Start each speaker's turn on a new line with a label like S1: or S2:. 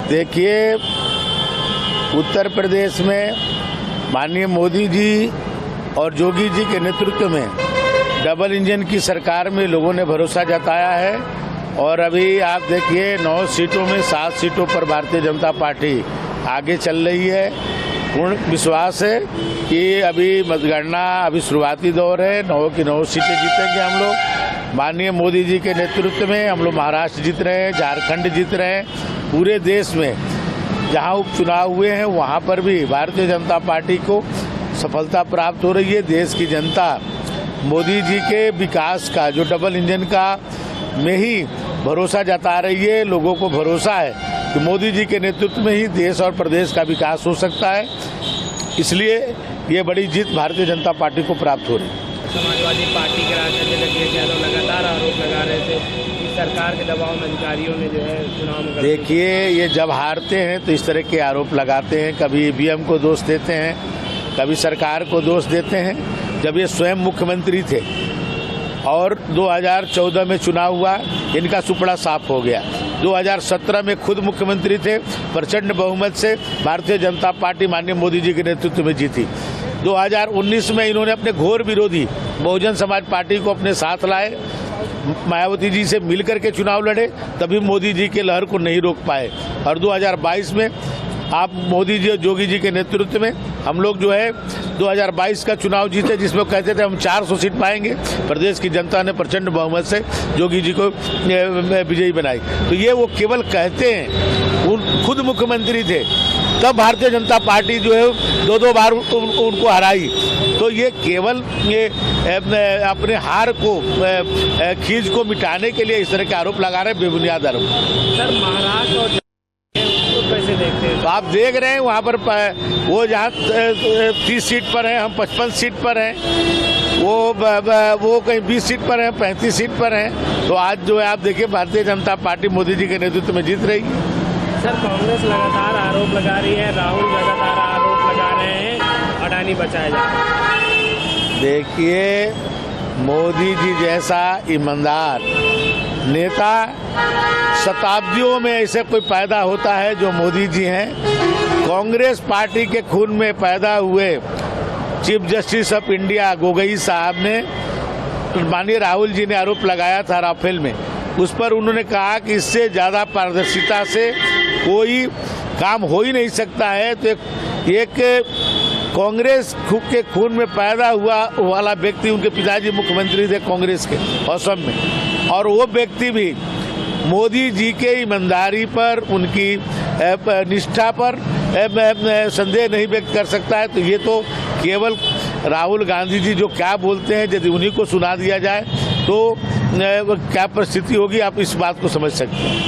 S1: देखिए, उत्तर प्रदेश में माननीय मोदी जी और योगी जी के नेतृत्व में डबल इंजन की सरकार में लोगों ने भरोसा जताया है और अभी आप देखिए 9 सीटों में 7 सीटों पर भारतीय जनता पार्टी आगे चल रही है। पूर्ण विश्वास है कि अभी मतगणना अभी शुरुआती दौर है, 9 की 9 सीटें जीतेंगे हम लोग। माननीय मोदी जी के नेतृत्व में हम लोग महाराष्ट्र जीत रहे हैं, झारखंड जीत रहे हैं। पूरे देश में जहां उपचुनाव हुए हैं वहां पर भी भारतीय जनता पार्टी को सफलता प्राप्त हो रही है। देश की जनता मोदी जी के विकास का जो डबल इंजन का में ही भरोसा जता रही है। लोगों को भरोसा है कि मोदी जी के नेतृत्व में ही देश और प्रदेश का विकास हो सकता है, इसलिए ये बड़ी जीत भारतीय जनता पार्टी को प्राप्त हो रही है।
S2: समाजवादी पार्टी के राजनीतिक अखिलेश यादव लगातार आरोप लगा रहे थे कि सरकार के दबाव में अधिकारियों ने जो है चुनाव में। देखिए,
S1: ये जब हारते हैं तो इस तरह के आरोप लगाते हैं, कभी ईवीएम को दोष देते हैं, कभी सरकार को दोष देते हैं। जब ये स्वयं मुख्यमंत्री थे और 2014 में चुनाव हुआ, इनका सुपड़ा साफ हो गया। 2017 में खुद मुख्यमंत्री थे, प्रचंड बहुमत से भारतीय जनता पार्टी माननीय मोदी जी के नेतृत्व में जीती। 2019 में इन्होंने अपने घोर विरोधी बहुजन समाज पार्टी को अपने साथ लाए, मायावती जी से मिलकर के चुनाव लड़े, तभी मोदी जी के लहर को नहीं रोक पाए। और 2022 में आप मोदी जी और योगी जी के नेतृत्व में हम लोग जो है 2022 का चुनाव जीते, जिसमें कहते थे हम 400 सीट पाएंगे। प्रदेश की जनता ने प्रचंड बहुमत से योगी जी को विजयी बनाई। तो ये वो केवल कहते हैं, खुद मुख्यमंत्री थे तब भारतीय जनता पार्टी जो है 2-2 बार उनको हराई। तो ये केवल ये अपने हार को खींच को मिटाने के लिए इस तरह के आरोप लगा रहे हैं, बेबुनियाद आरोप।
S2: सर, महाराष्ट्र और कैसे देखते हैं?
S1: तो आप देख रहे हैं वहाँ पर वो जहाँ 30 सीट पर है, हम 55 सीट पर हैं, वो कहीं 20 सीट पर हैं, 35 सीट पर हैं। तो आज जो है आप देखिए भारतीय जनता पार्टी मोदी जी के नेतृत्व में जीत रही है।
S2: सर, कांग्रेस लगातार आरोप लगा रही है, राहुल लगातार आरोप लगा रहे हैं, अडानी बचाया जाए।
S1: देखिए, मोदी जी जैसा ईमानदार नेता शताब्दियों में ऐसे कोई पैदा होता है जो मोदी जी हैं। कांग्रेस पार्टी के खून में पैदा हुए chief justice of India Gogoi साहब ने, माननीय राहुल जी ने आरोप लगाया था राफेल में, उस पर उन्होंने कहा कि इससे ज़्यादा पारदर्शिता से कोई काम हो ही नहीं सकता है। तो एक कांग्रेस के खून में पैदा हुआ वाला व्यक्ति, उनके पिताजी मुख्यमंत्री थे कांग्रेस के असम में, और वो व्यक्ति भी मोदी जी के ईमानदारी पर, उनकी निष्ठा पर संदेह नहीं व्यक्त कर सकता है। तो ये तो केवल राहुल गांधी जी जो क्या बोलते हैं, यदि उन्हीं को सुना दिया जाए तो क्या परिस्थिति होगी, आप इस बात को समझ सकते हैं।